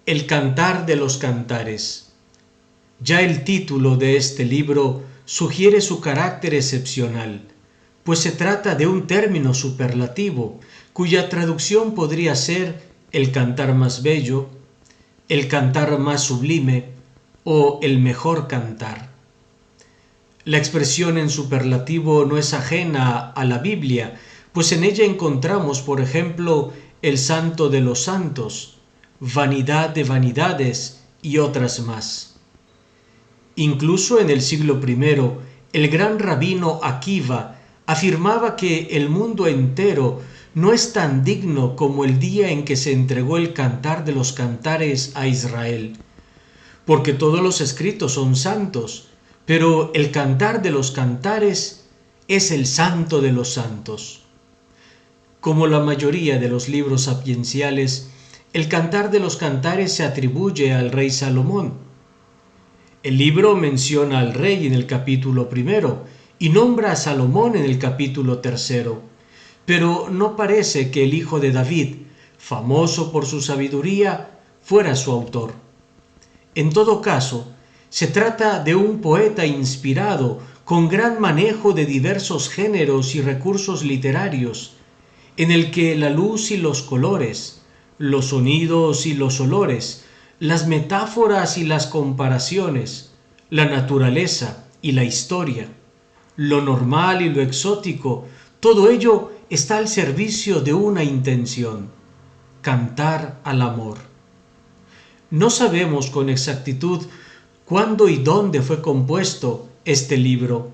El Cantar de los Cantares. Ya el título de este libro sugiere su carácter excepcional, pues se trata de un término superlativo, cuya traducción podría ser el cantar más bello, el cantar más sublime o el mejor cantar. La expresión en superlativo no es ajena a la Biblia, pues en ella encontramos, por ejemplo, el Santo de los Santos, vanidad de vanidades y otras más. Incluso en el siglo I, el gran rabino Akiva afirmaba que el mundo entero no es tan digno como el día en que se entregó el Cantar de los Cantares a Israel, porque todos los escritos son santos, pero el Cantar de los Cantares es el santo de los santos. Como la mayoría de los libros sapienciales, el Cantar de los Cantares se atribuye al rey Salomón. El libro menciona al rey en el capítulo 1 y nombra a Salomón en el capítulo 3, pero no parece que el hijo de David, famoso por su sabiduría, fuera su autor. En todo caso, se trata de un poeta inspirado con gran manejo de diversos géneros y recursos literarios, en el que la luz y los colores, los sonidos y los olores, las metáforas y las comparaciones, la naturaleza y la historia, lo normal y lo exótico, todo ello está al servicio de una intención: cantar al amor. No sabemos con exactitud cuándo y dónde fue compuesto este libro.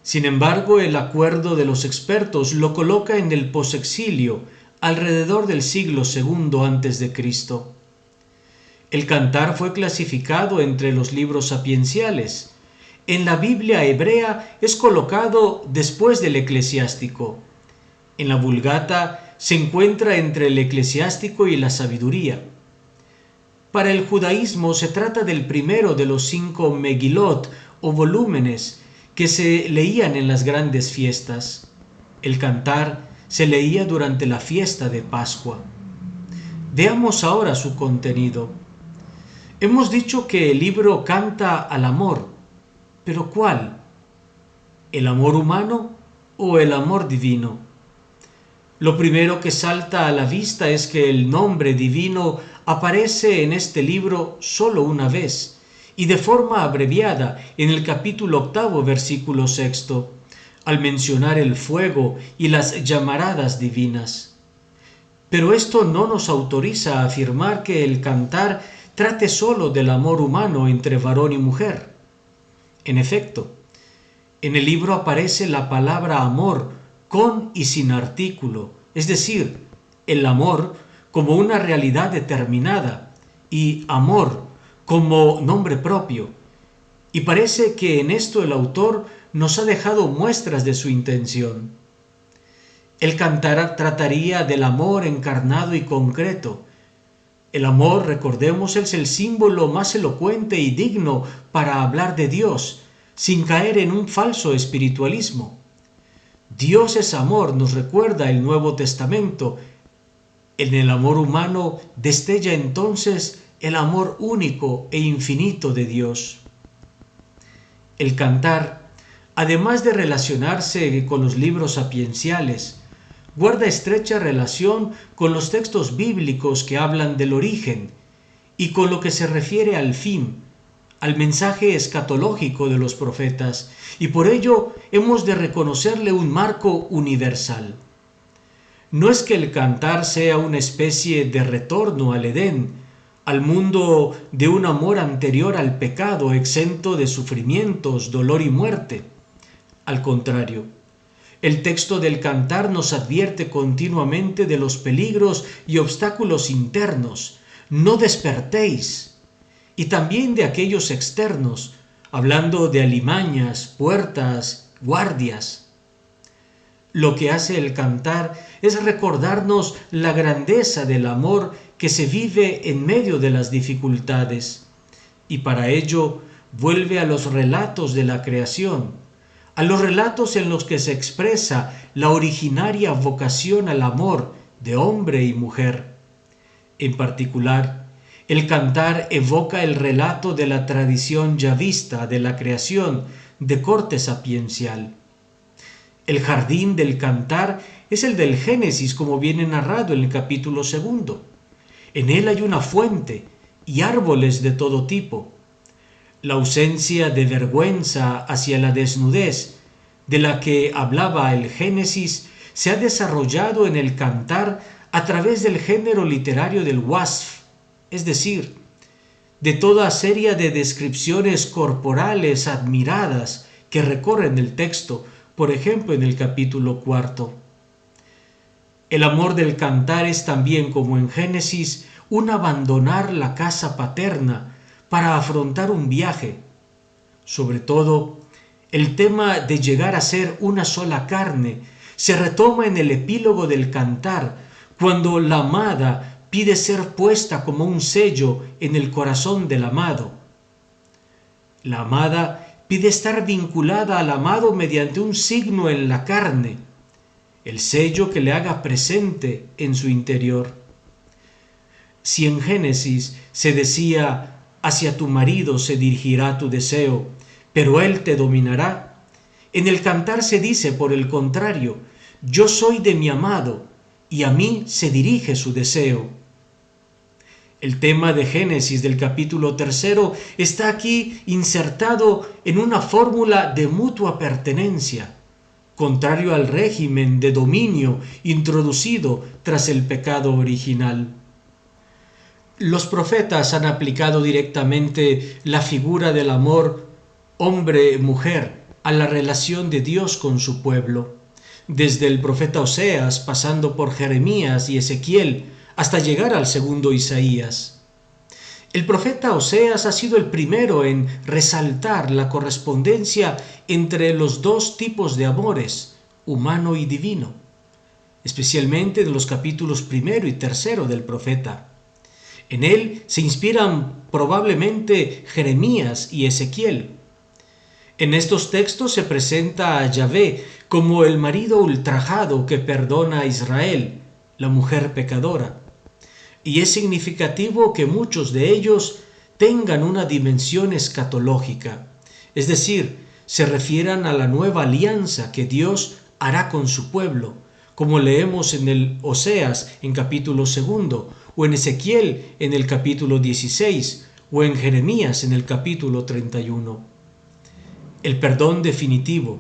Sin embargo, el acuerdo de los expertos lo coloca en el posexilio, alrededor del siglo II a.C. El Cantar fue clasificado entre los libros sapienciales. En la Biblia hebrea es colocado después del Eclesiástico. En la Vulgata se encuentra entre el Eclesiástico y la Sabiduría. Para el judaísmo se trata del primero de los 5 Megilot o volúmenes que se leían en las grandes fiestas. El Cantar se leía durante la fiesta de Pascua. Veamos ahora su contenido. Hemos dicho que el libro canta al amor, pero ¿cuál? ¿El amor humano o el amor divino? Lo primero que salta a la vista es que el nombre divino aparece en este libro solo una vez y de forma abreviada en el capítulo 8, versículo 6, al mencionar el fuego y las llamaradas divinas. Pero esto no nos autoriza a afirmar que el Cantar trate solo del amor humano entre varón y mujer. En efecto, en el libro aparece la palabra amor con y sin artículo, es decir, el amor como una realidad determinada y amor como nombre propio. Y parece que en esto el autor nos ha dejado muestras de su intención. El Cantar trataría del amor encarnado y concreto. El amor, recordemos, es el símbolo más elocuente y digno para hablar de Dios, sin caer en un falso espiritualismo. Dios es amor, nos recuerda el Nuevo Testamento. En el amor humano destella entonces el amor único e infinito de Dios. El Cantar, además de relacionarse con los libros sapienciales, guarda estrecha relación con los textos bíblicos que hablan del origen y con lo que se refiere al fin, al mensaje escatológico de los profetas, y por ello hemos de reconocerle un marco universal. No es que el Cantar sea una especie de retorno al Edén, al mundo de un amor anterior al pecado, exento de sufrimientos, dolor y muerte. Al contrario, el texto del Cantar nos advierte continuamente de los peligros y obstáculos internos. No despertéis. Y también de aquellos externos, hablando de alimañas, puertas, guardias. Lo que hace el Cantar es recordarnos la grandeza del amor que se vive en medio de las dificultades, y para ello vuelve a los relatos de la creación, a los relatos en los que se expresa la originaria vocación al amor de hombre y mujer. En particular, el cantar evoca el relato de la tradición yavista de la creación de corte sapiencial. El jardín del cantar es el del Génesis, como viene narrado en el capítulo 2. En él hay una fuente y árboles de todo tipo. La ausencia de vergüenza hacia la desnudez, de la que hablaba el Génesis, se ha desarrollado en el cantar a través del género literario del wasf, es decir, de toda serie de descripciones corporales admiradas que recorren el texto, por ejemplo en el capítulo 4. El amor del cantar es también, como en Génesis, un abandonar la casa paterna para afrontar un viaje. Sobre todo, el tema de llegar a ser una sola carne se retoma en el epílogo del cantar, cuando la amada pide ser puesta como un sello en el corazón del amado. La amada pide estar vinculada al amado mediante un signo en la carne, el sello que le haga presente en su interior. Si en Génesis se decía, hacia tu marido se dirigirá tu deseo, pero él te dominará, en el cantar se dice, por el contrario, yo soy de mi amado, y a mí se dirige su deseo. El tema de Génesis del capítulo 3 está aquí insertado en una fórmula de mutua pertenencia, contrario al régimen de dominio introducido tras el pecado original. Los profetas han aplicado directamente la figura del amor hombre-mujer a la relación de Dios con su pueblo, desde el profeta Oseas, pasando por Jeremías y Ezequiel, hasta llegar al segundo Isaías. El profeta Oseas ha sido el primero en resaltar la correspondencia entre los dos tipos de amores, humano y divino, especialmente en los capítulos 1 y 3 del profeta. En él se inspiran probablemente Jeremías y Ezequiel. En estos textos se presenta a Yahvé como el marido ultrajado que perdona a Israel, la mujer pecadora. Y es significativo que muchos de ellos tengan una dimensión escatológica, es decir, se refieran a la nueva alianza que Dios hará con su pueblo, como leemos en el Oseas en capítulo 2, o en Ezequiel en el capítulo 16, o en Jeremías en el capítulo 31. El perdón definitivo,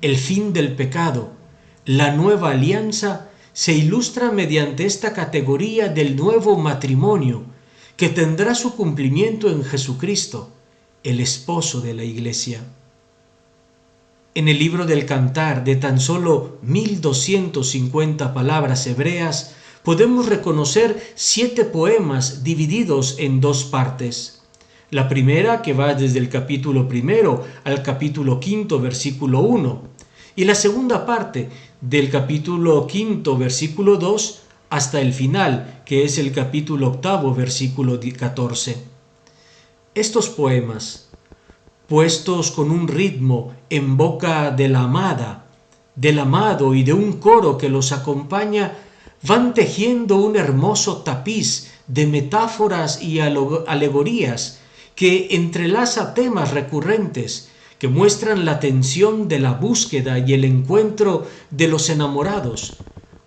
el fin del pecado, la nueva alianza se ilustra mediante esta categoría del nuevo matrimonio que tendrá su cumplimiento en Jesucristo, el esposo de la Iglesia. En el libro del Cantar, de tan solo 1250 palabras hebreas, podemos reconocer 7 poemas divididos en 2 partes. La primera, que va desde el capítulo 1 al capítulo 5, versículo 1, y la segunda parte, del capítulo 5, versículo 2, hasta el final, que es el capítulo 8, versículo 14. Estos poemas, puestos con un ritmo en boca de la amada, del amado y de un coro que los acompaña, van tejiendo un hermoso tapiz de metáforas y alegorías que entrelaza temas recurrentes que muestran la tensión de la búsqueda y el encuentro de los enamorados,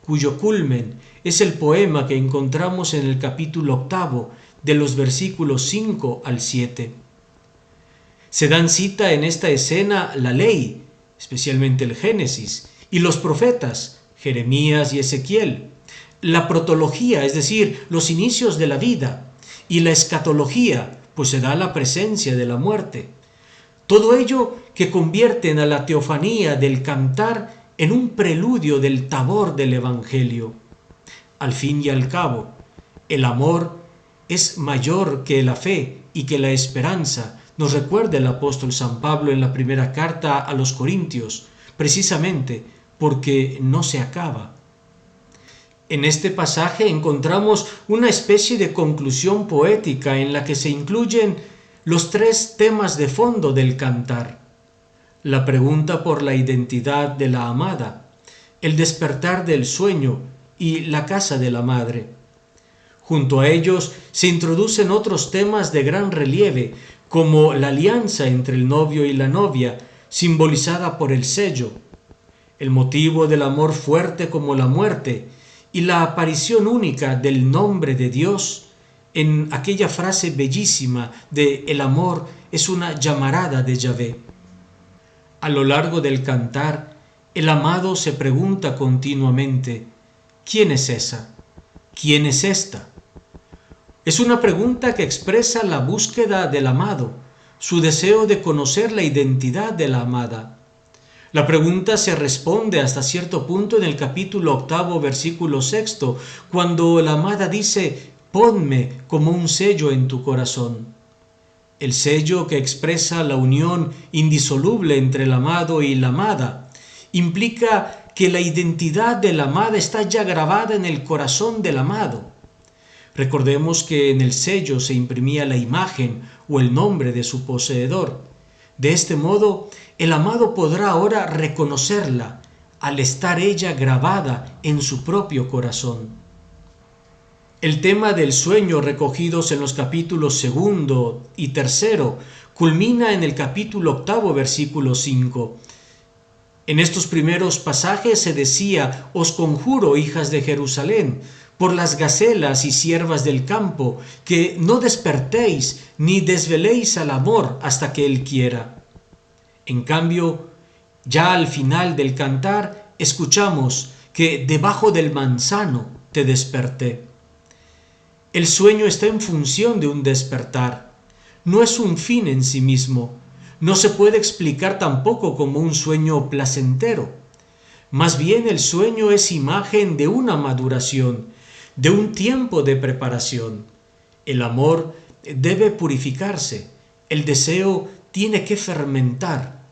cuyo culmen es el poema que encontramos en el capítulo 8, de los versículos 5 al 7. Se dan cita en esta escena la ley, especialmente el Génesis, y los profetas, Jeremías y Ezequiel, la protología, es decir, los inicios de la vida, y la escatología, pues se da la presencia de la muerte. Todo ello que convierten a la teofanía del cantar en un preludio del tabor del Evangelio. Al fin y al cabo, el amor es mayor que la fe y que la esperanza, nos recuerda el apóstol San Pablo en la primera carta a los Corintios, precisamente porque no se acaba. En este pasaje encontramos una especie de conclusión poética en la que se incluyen los 3 temas de fondo del cantar: la pregunta por la identidad de la amada, el despertar del sueño y la casa de la madre. Junto a ellos se introducen otros temas de gran relieve, como la alianza entre el novio y la novia, simbolizada por el sello, el motivo del amor fuerte como la muerte, y la aparición única del nombre de Dios en aquella frase bellísima de el amor es una llamarada de Yahvé. A lo largo del cantar, el amado se pregunta continuamente, ¿quién es esa? ¿Quién es esta? Es una pregunta que expresa la búsqueda del amado, su deseo de conocer la identidad de la amada. La pregunta se responde hasta cierto punto en el capítulo 8, versículo 6, cuando la amada dice, ponme como un sello en tu corazón. El sello que expresa la unión indisoluble entre el amado y la amada implica que la identidad de la amada está ya grabada en el corazón del amado. Recordemos que en el sello se imprimía la imagen o el nombre de su poseedor. De este modo, el amado podrá ahora reconocerla al estar ella grabada en su propio corazón. El tema del sueño recogidos en los capítulos 2 y 3 culmina en el capítulo 8, versículo 5. En estos primeros pasajes se decía, os conjuro, hijas de Jerusalén, por las gacelas y siervas del campo, que no despertéis ni desveléis al amor hasta que él quiera. En cambio, ya al final del cantar, escuchamos que debajo del manzano te desperté. El sueño está en función de un despertar. No es un fin en sí mismo. No se puede explicar tampoco como un sueño placentero. Más bien el sueño es imagen de una maduración, de un tiempo de preparación. El amor debe purificarse, el deseo tiene que fermentar.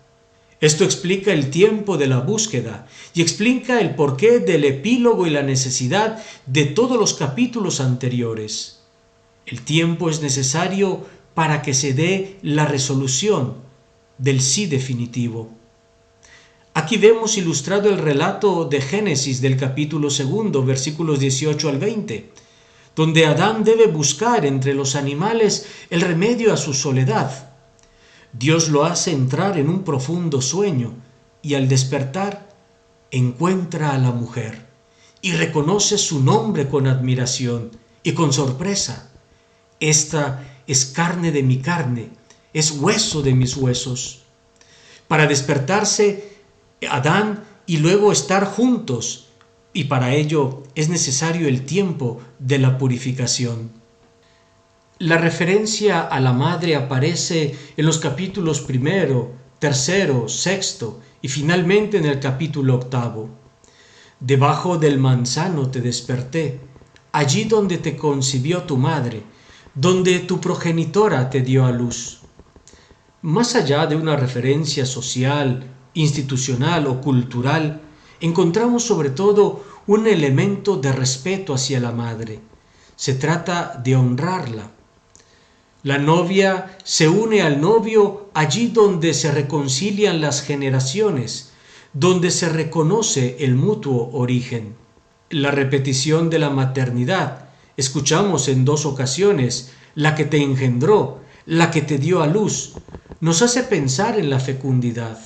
Esto explica el tiempo de la búsqueda y explica el porqué del epílogo y la necesidad de todos los capítulos anteriores. El tiempo es necesario para que se dé la resolución del sí definitivo. Aquí vemos ilustrado el relato de Génesis del capítulo 2, versículos 18 al 20, donde Adán debe buscar entre los animales el remedio a su soledad. Dios lo hace entrar en un profundo sueño y al despertar encuentra a la mujer y reconoce su nombre con admiración y con sorpresa. Esta es carne de mi carne, es hueso de mis huesos. Para despertarse, Adán y luego estar juntos, y para ello es necesario el tiempo de la purificación. La referencia a la madre aparece en los capítulos 1, 3, 6 y finalmente en el capítulo 8. Debajo del manzano te desperté, allí donde te concibió tu madre, donde tu progenitora te dio a luz. Más allá de una referencia social, institucional o cultural, encontramos sobre todo un elemento de respeto hacia la madre. Se trata de honrarla. La novia se une al novio allí donde se reconcilian las generaciones, donde se reconoce el mutuo origen. La repetición de la maternidad, escuchamos en 2 ocasiones, la que te engendró, la que te dio a luz, nos hace pensar en la fecundidad.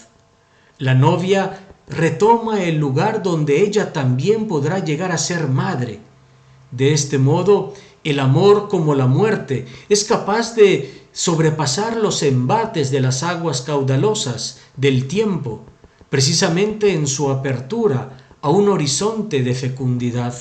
La novia retoma el lugar donde ella también podrá llegar a ser madre. De este modo, el amor, como la muerte, es capaz de sobrepasar los embates de las aguas caudalosas del tiempo, precisamente en su apertura a un horizonte de fecundidad.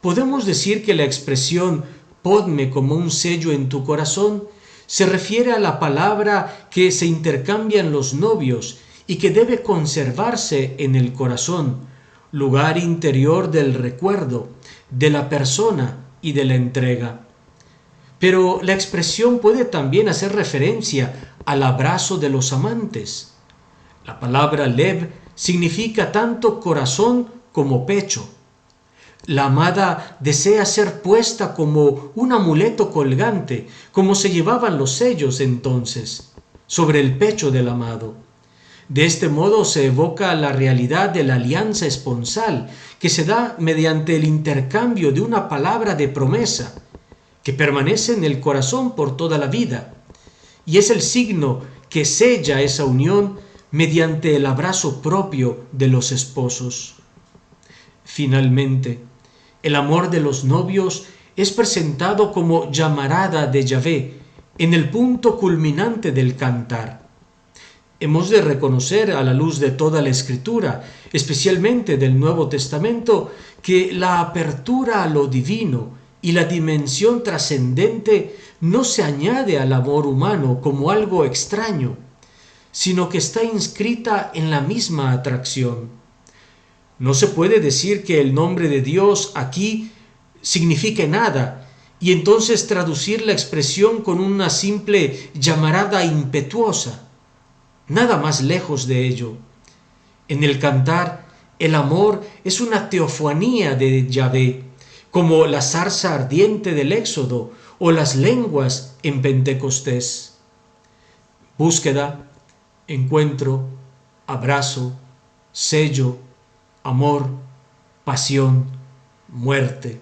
Podemos decir que la expresión «ponme como un sello en tu corazón» se refiere a la palabra que se intercambian los novios y que debe conservarse en el corazón, lugar interior del recuerdo, de la persona y de la entrega. Pero la expresión puede también hacer referencia al abrazo de los amantes. La palabra lev significa tanto corazón como pecho. La amada desea ser puesta como un amuleto colgante, como se llevaban los sellos entonces. sobre el pecho del amado. De este modo se evoca la realidad de la alianza esponsal, que se da mediante el intercambio de una palabra de promesa, que permanece en el corazón por toda la vida, y es el signo que sella esa unión mediante el abrazo propio de los esposos. Finalmente, el amor de los novios es presentado como llamarada de Yahvé en el punto culminante del cantar. Hemos de reconocer a la luz de toda la Escritura, especialmente del Nuevo Testamento, que la apertura a lo divino y la dimensión trascendente no se añade al amor humano como algo extraño, sino que está inscrita en la misma atracción. No se puede decir que el nombre de Dios aquí signifique nada y entonces traducir la expresión con una simple llamarada impetuosa. Nada más lejos de ello. En el cantar, el amor es una teofanía de Yahvé, como la zarza ardiente del Éxodo o las lenguas en Pentecostés. Búsqueda, encuentro, abrazo, sello, amor, pasión, muerte.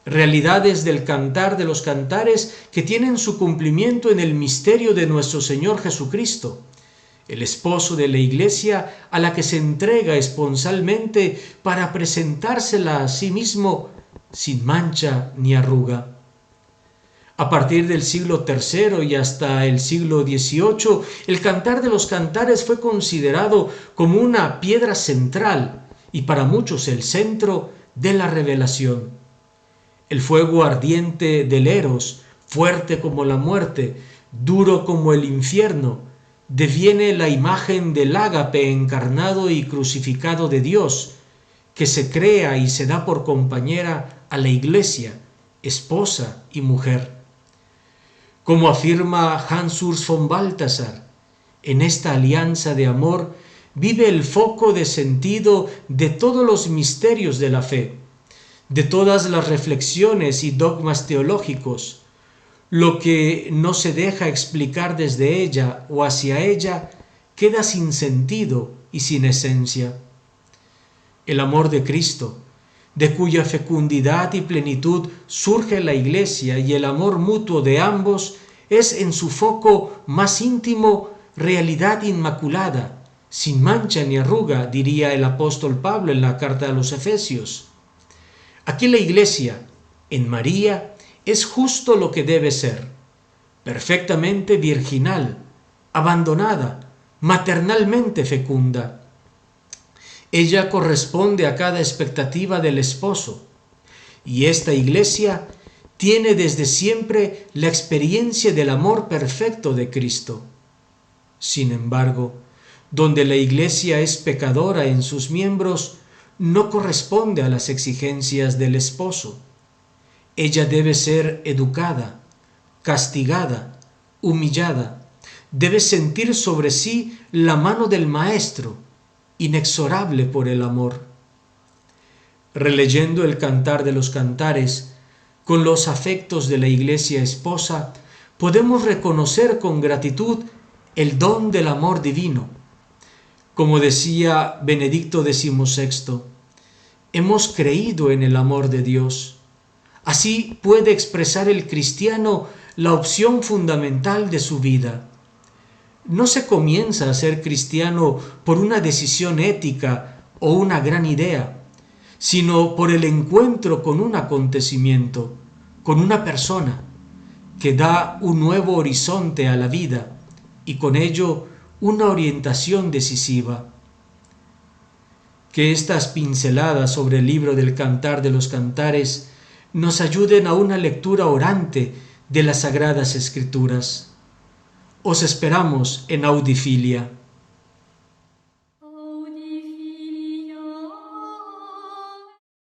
Realidades del cantar de los cantares que tienen su cumplimiento en el misterio de nuestro Señor Jesucristo, el esposo de la Iglesia a la que se entrega esponsalmente para presentársela a sí mismo sin mancha ni arruga. A partir del siglo III y hasta el siglo XVIII, el cantar de los cantares fue considerado como una piedra central y para muchos el centro de la revelación. El fuego ardiente del Eros, fuerte como la muerte, duro como el infierno, deviene la imagen del ágape encarnado y crucificado de Dios, que se crea y se da por compañera a la Iglesia, esposa y mujer. Como afirma Hans Urs von Balthasar, en esta alianza de amor vive el foco de sentido de todos los misterios de la fe, de todas las reflexiones y dogmas teológicos. Lo que no se deja explicar desde ella o hacia ella queda sin sentido y sin esencia. El amor de Cristo, de cuya fecundidad y plenitud surge la Iglesia, y el amor mutuo de ambos es en su foco más íntimo realidad inmaculada, sin mancha ni arruga, diría el apóstol Pablo en la carta a los Efesios. Aquí la Iglesia, en María, es justo lo que debe ser, perfectamente virginal, abandonada, maternalmente fecunda. Ella corresponde a cada expectativa del esposo, y esta Iglesia tiene desde siempre la experiencia del amor perfecto de Cristo. Sin embargo, donde la Iglesia es pecadora en sus miembros, no corresponde a las exigencias del esposo. Ella debe ser educada, castigada, humillada, debe sentir sobre sí la mano del Maestro, inexorable por el amor. Releyendo el Cantar de los Cantares, con los afectos de la Iglesia esposa, podemos reconocer con gratitud el don del amor divino. Como decía Benedicto XVI, hemos creído en el amor de Dios. Así puede expresar el cristiano la opción fundamental de su vida. No se comienza a ser cristiano por una decisión ética o una gran idea, sino por el encuentro con un acontecimiento, con una persona, que da un nuevo horizonte a la vida y con ello una orientación decisiva. Que estas pinceladas sobre el libro del Cantar de los Cantares nos ayuden a una lectura orante de las Sagradas Escrituras. Os esperamos en Audifilia.